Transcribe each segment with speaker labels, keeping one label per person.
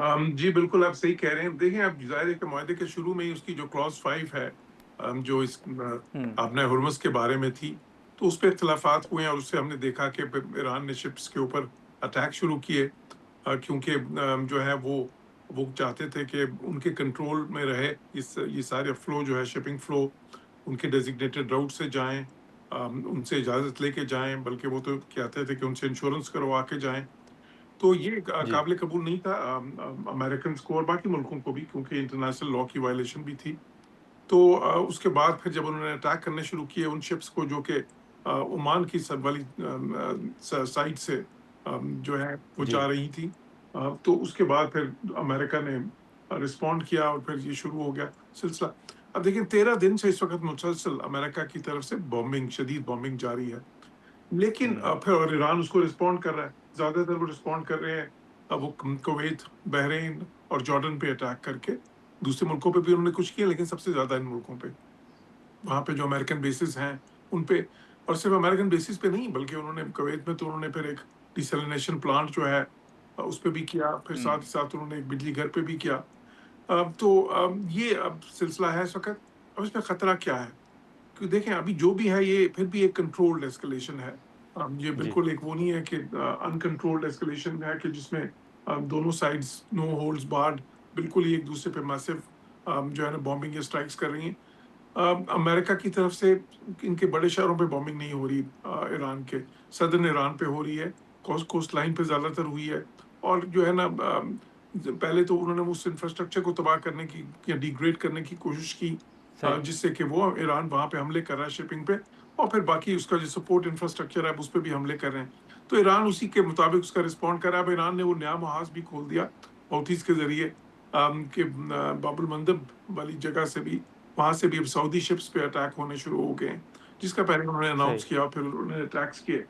Speaker 1: जी, बिल्कुल आप सही कह रहे हैं। देखिए, अब ज़ाहिर है कि मुआहदे के शुरू में ही उसकी जो क्लॉज़ 5 है, जो
Speaker 2: हुँ,
Speaker 1: आपने हुर्मुज़ के बारे में थी, तो उसपे इख्तिलाफ़ात हुए और उससे हमने देखा कि ब ईरान ने शिप्स के ऊपर अटैक शुरू किए, क्योंकि जो है वो चाहते थे कि उनके कंट्रोल में रहे ये सारे फ्लो जो है शिपिंग फ्लो, उनके डेज़िग्नेटेड रूट से जाएँ, उनसे इजाज़त लेके जाएँ, बल्कि वो तो कहते थे कि उनसे इंश्योरेंस करवा के जाएँ। तो ये
Speaker 2: जी,
Speaker 1: काबिल कबूल नहीं था अमेरिकन्स को और बाकी मुल्कों को भी, क्योंकि इंटरनेशनल लॉ की वायलेशन भी थी। तो उसके बाद फिर जब उन्होंने अटैक करने शुरू किए उन शिप्स को जो कि ओमान की सब वाली साइड से जो है वो
Speaker 2: जी,
Speaker 1: जा रही थी, तो उसके बाद फिर अमेरिका ने रिस्पॉन्ड किया और फिर ये शुरू हो गया सिलसिला। अब देखिए 13 दिन से इस वक्त मुसलसल अमेरिका की तरफ से बॉम्बिंग, शदीद बॉम्बिंग जारी है। लेकिन
Speaker 2: हुँ,
Speaker 1: फिर और ईरान उसको रिस्पॉन्ड कर रहा है। ज़्यादातर वो रिस्पॉन्ड कर रहे हैं, वो कुवैत, बहरीन और जॉर्डन पे अटैक करके। दूसरे मुल्कों पे भी उन्होंने कुछ किया, लेकिन सबसे ज़्यादा इन मुल्कों पे। वहाँ पे जो अमेरिकन बेसेस हैं, उन पे, और सिर्फ़ अमेरिकन बेसिस पे नहीं, बल्कि उन्होंने कुवैत में तो उन्होंने फिर एक डिसैलिनेशन प्लांट जो है उस पे भी किया, फिर
Speaker 2: हुँ,
Speaker 1: साथ ही साथ उन्होंने एक बिजली घर पे भी किया। ये अब सिलसिला है इस वक़्त। अब इसमें खतरा क्या है? कि देखें, अभी जो भी है ये फिर भी एक कंट्रोल्ड एस्केलेशन है। ये
Speaker 2: जी,
Speaker 1: बिल्कुल एक वो नहीं है कि अनकंट्रोल्ड एस्केलेशन है कि जिसमें दोनों साइड्स नो होल्ड्स बार्ड बिल्कुल ही एक दूसरे पे मैसिव जो है ना बॉम्बिंग या स्ट्राइक्स कर रही हैं। अमेरिका की तरफ से इनके बड़े शहरों पे बॉम्बिंग नहीं हो रही, ईरान के सदर्न ईरान पे हो रही है, कोस्ट लाइन पे ज़्यादातर हुई है। और जो है ना पहले तो उन्होंने उस इंफ्रास्ट्रक्चर को तबाह करने की या डिग्रेड करने की कोशिश की,
Speaker 2: सही,
Speaker 1: जिससे कि वो ईरान वहाँ पे हमले कर रहा है शिपिंग पे, और फिर बाकी उसका जो सपोर्ट इंफ्रास्ट्रक्चर है, उस पे भी हमले कर रहे हैं। तो ईरान उसी के मुताबिक उसका रिस्पॉन्ड कर रहा है। अब ईरान ने वो नया महाज भी खोल दिया हौथीज़ के ज़रिए, कि बाब अल मंदब वाली जगह से भी, वहाँ से भी अब सऊदी शिप्स पे अटैक होने शुरू हो गए हैं, जिसका पहले उन्होंने
Speaker 2: सही,
Speaker 1: अनाउंस किया और फिर उन्होंने अटैक्स किए।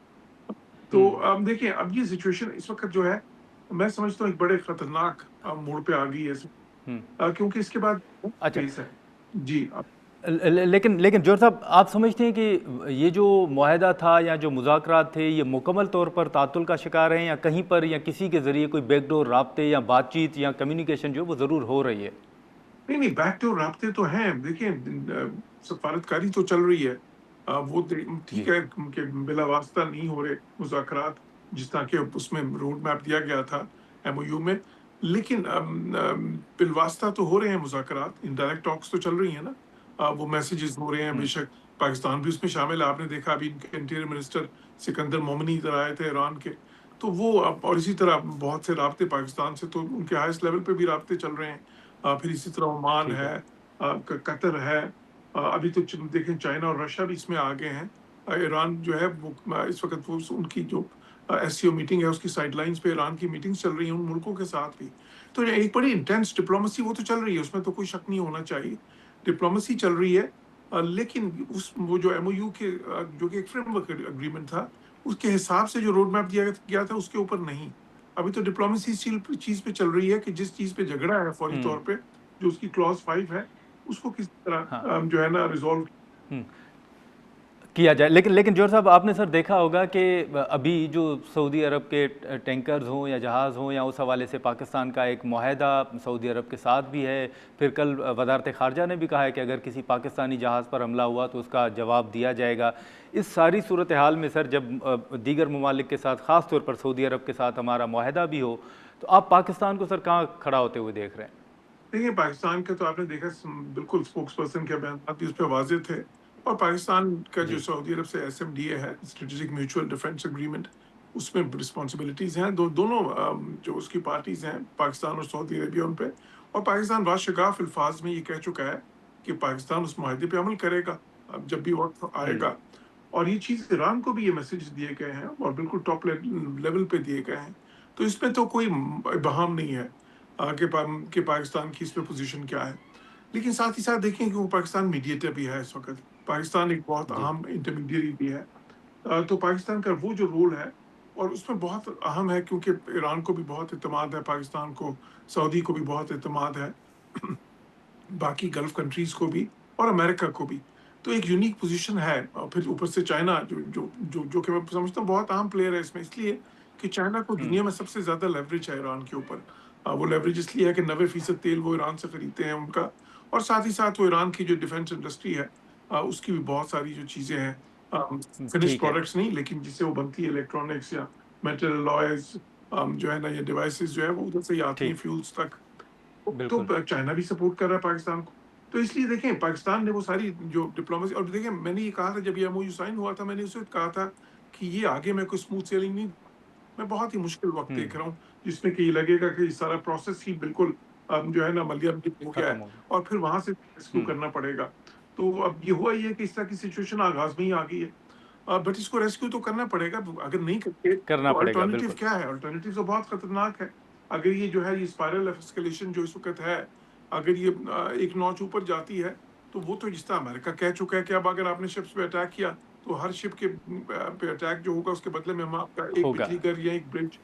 Speaker 1: तो
Speaker 2: हुँ,
Speaker 1: देखिए, अब ये सिचुएशन इस वक़्त जो है, मैं समझता हूँ एक बड़े खतरनाक मोड़ पे आ गई है
Speaker 2: हुँ।
Speaker 1: क्योंकि इसके बाद
Speaker 2: अच्छा,
Speaker 1: फेज़ है। जी,
Speaker 2: लेकिन लेकिन जौहर साहब, आप समझते हैं कि ये जो मुआहदा था या जो मुज़ाकरात थे, ये मुकम्मल तौर पर तातुल का शिकार हैं, या कहीं पर या किसी के ज़रिए कोई बैकडोर राब्ते या बातचीत या कम्युनिकेशन जो है वो ज़रूर हो रही है?
Speaker 1: नहीं, नहीं, बैकडोर राब्ते तो हैं। देखिए, सफारतकारी तो चल रही है। वो दे ठीक
Speaker 2: जी,
Speaker 1: है कि बिलावास्ता नहीं हो रहे मुज़ाकरात, जिस तरह के उसमें रोड मैप दिया गया था एमओयू में। लेकिन बिलवास्ता तो हो रहे हैं मुज़ाकरात, इनडायरेक्ट टॉक्स तो चल रही हैं ना। वो मैसेजेस हो रहे हैं,
Speaker 2: हुँ,
Speaker 1: बेशक पाकिस्तान भी उसमें शामिल है। आपने देखा अभी इनके इंटीरियर मिनिस्टर सिकंदर मोमनी इधर आए थे ईरान के। तो वो अब और इसी तरह बहुत से राब्ते पाकिस्तान से तो उनके हाईएस्ट लेवल पे भी राब्ते चल रहे हैं। फिर इसी तरह ओमान
Speaker 2: ठीक
Speaker 1: है,
Speaker 2: है।
Speaker 1: कतर है, अभी तो देखें चाइना और रशिया भी इसमें आ गए हैं। ईरान जो है वो इस वक्त वो उनकी जो एससीओ मीटिंग है उसकी साइडलाइंस पे ईरान की मीटिंग्स चल रही हैं उन मुल्कों के साथ भी। तो ये एक बड़ी इंटेंस डिप्लोमेसी वो तो चल रही है, उसमें तो कोई शक नहीं होना चाहिए। डिप्लोमेसी चल रही है, लेकिन उस वो जो एमओयू के जो कि एक फ्रेमवर्क एग्रीमेंट था, उसके हिसाब से जो रोड मैप दिया गया था उसके ऊपर नहीं। अभी तो डिप्लोमेसी इस चीज़ पे चल रही है कि जिस चीज़ पे झगड़ा है फौरी
Speaker 2: हुँ,
Speaker 1: तौर पे, जो उसकी क्लॉज़ 5 है, उसको किस
Speaker 2: हाँ।
Speaker 1: तरह जो है ना रिज़ॉल्व।
Speaker 2: हुँ। किया जाए, लेकिन लेकिन जौहर साहब, आपने सर देखा होगा कि अभी जो सऊदी अरब के टैंकर्स हों या जहाज़ हों, या उस हवाले से पाकिस्तान का एक मुआहदा सऊदी अरब के साथ भी है। फिर कल वजारत ख़ारजा ने भी कहा है कि अगर किसी पाकिस्तानी जहाज़ पर हमला हुआ तो उसका जवाब दिया जाएगा। इस सारी सूरत हाल में सर, जब दीगर ममालिक के साथ, ख़ास तौर पर सऊदी अरब के साथ हमारा मुआहदा भी हो, तो आप पाकिस्तान को सर कहाँ खड़ा होते हुए देख रहे हैं?
Speaker 1: देखिए, पाकिस्तान का तो आपने देखा बिल्कुल स्पोक्स पर्सन के बयान भी उस पे वाज़ेह थे, और पाकिस्तान का जो
Speaker 2: जी,
Speaker 1: सऊदी अरब से एसएमडीए है, स्ट्रेटेजिक म्यूचुअल डिफेंस एग्रीमेंट, उसमें रिस्पॉन्सिबिलिटीज़ हैं, दोनों जो उसकी पार्टीज़ हैं, पाकिस्तान और सऊदी अरेबिया उन पे। और पाकिस्तान बाशगाफ़ अल्फ़ाज़ में ये कह चुका है कि पाकिस्तान उस माहदे पे अमल करेगा, अब जब भी वक़्त
Speaker 2: हुँ,
Speaker 1: आएगा। और ये चीज़ ईरान को भी ये मैसेज दिए गए हैं और बिल्कुल टॉप लेवल पे दिए गए हैं। तो इसमें तो कोई इबाहम नहीं है कि पाकिस्तान की इस पे पोज़ीशन क्या है। लेकिन साथ ही साथ देखें कि वो पाकिस्तान मीडिएटर भी है इस वक़्त। पाकिस्तान एक बहुत
Speaker 2: जी,
Speaker 1: अहम इंटरमीडिएरी भी है। तो पाकिस्तान का वो जो रोल है और उसमें बहुत अहम है, क्योंकि ईरान को भी बहुत एतमाद है पाकिस्तान को, सऊदी को भी बहुत एतमाद है। बाकी गल्फ कंट्रीज़ को भी और अमेरिका को भी। तो एक यूनिक पोज़ीशन है, और फिर ऊपर से चाइना जो कि मैं समझता हूँ बहुत अहम प्लेयर है इसमें, इसलिए कि चाइना को
Speaker 2: हुँ,
Speaker 1: दुनिया में सबसे ज़्यादा लेवरेज है ईरान के ऊपर। वो लेवरेज इसलिए है कि 90% तेल वो ईरान से खरीदते हैं उनका, और साथ ही साथ वो ईरान की जो डिफेंस इंडस्ट्री है, उसकी भी बहुत सारी जो चीज़ें हैं, फिनिश्ड
Speaker 2: ठीक है,
Speaker 1: प्रोडक्ट्स नहीं, लेकिन जिससे वो बनती है इलेक्ट्रॉनिक्स या मेटल अलॉयज़, जो है ना, ये डिवाइसेस जो है वो उधर से ही आती हैं,
Speaker 2: ठीक,
Speaker 1: फ्यूल्स तक। तो
Speaker 2: बिल्कुल,
Speaker 1: चाइना भी सपोर्ट कर रहा है पाकिस्तान को। तो इसलिए देखें, पाकिस्तान ने वो सारी जो डिप्लोमेसी, और देखें मैंने ये कहा था जब ये एमओयू साइन हुआ था, मैंने उस वक़्त कहा था कि ये आगे मैं कोई स्मूथ सेलिंग नहीं, मैं बहुत ही मुश्किल वक़्त
Speaker 2: हुँ,
Speaker 1: देख रहा हूँ, जिसमें कि ये लगेगा कि ये सारा प्रोसेस ही बिल्कुल जो है ना मलयालम हो गया
Speaker 2: खत्म
Speaker 1: है,
Speaker 2: हो गया।
Speaker 1: और फिर वहाँ से रेस्क्यू
Speaker 2: हुँ,
Speaker 1: करना पड़ेगा। तो अब ये हुआ ये है कि इस तरह की सिचुएशन आगाज़ में ही आ गई है। बट इसको रेस्क्यू तो करना पड़ेगा, अगर नहीं करते
Speaker 2: करना
Speaker 1: तो
Speaker 2: पड़ेगा,
Speaker 1: अल्टरनेटिव
Speaker 2: बिल्कुल,
Speaker 1: क्या है? अल्टरनेटिव तो बहुत खतरनाक है। अगर ये जो है ये स्पाइरल एस्केलेशन जो इस वक़्त है, अगर ये एक नॉच ऊपर जाती है, तो वो तो जिस तरह अमेरिका कह चुका है कि अब अगर आपने शिप्स पे अटैक किया, तो हर शिप के पे अटैक जो होगा उसके बदले में हम आपका एक
Speaker 2: होगा,
Speaker 1: बिजली घर या एक ब्रिज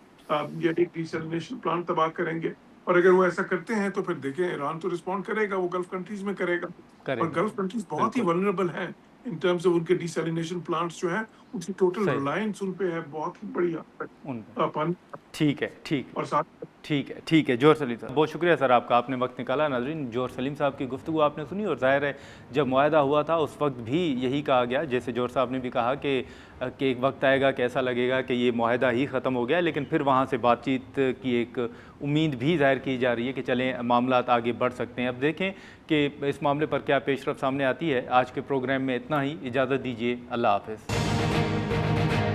Speaker 1: या एक डिसैलिनेशन प्लांट तबाह करेंगे। और अगर वो ऐसा करते हैं तो फिर देखें, ईरान तो रिस्पॉन्ड करेगा, वो गल्फ कंट्रीज़ में करेगा। और
Speaker 2: करेगा,
Speaker 1: गल्फ कंट्रीज़ बहुत ही
Speaker 2: बिल्कुल,
Speaker 1: वल्नरेबल हैं इन टर्म्स ऑफ उनके डिसैलिनेशन प्लांट्स जो हैं, उनकी टोटल
Speaker 2: सही,
Speaker 1: रिलायंस उन पे है बहुत ही बड़ी हद तक।
Speaker 2: उन पे।
Speaker 1: पानी
Speaker 2: ठीक है, ठीक
Speaker 1: और साथ
Speaker 2: ठीक है, जौहर सलीम साहब, बहुत शुक्रिया सर आपका, आपने वक्त निकाला। नाज़रीन, जौहर सलीम साहब की गुफ्तगू आपने सुनी, और ज़ाहिर है जब मुआहदा हुआ था उस वक्त भी यही कहा गया, जैसे जौहर साहब ने भी कहा कि एक वक्त आएगा कि ऐसा लगेगा कि ये मुआहदा ही ख़त्म हो गया, लेकिन फिर वहाँ से बातचीत की एक उम्मीद भी ज़ाहिर की जा रही है कि चलें मामलात आगे बढ़ सकते हैं। अब देखें कि इस मामले पर क्या पेशरफ़ सामने आती है। आज के प्रोग्राम में इतना ही, इजाज़त दीजिए, अल्लाह हाफ़िज़।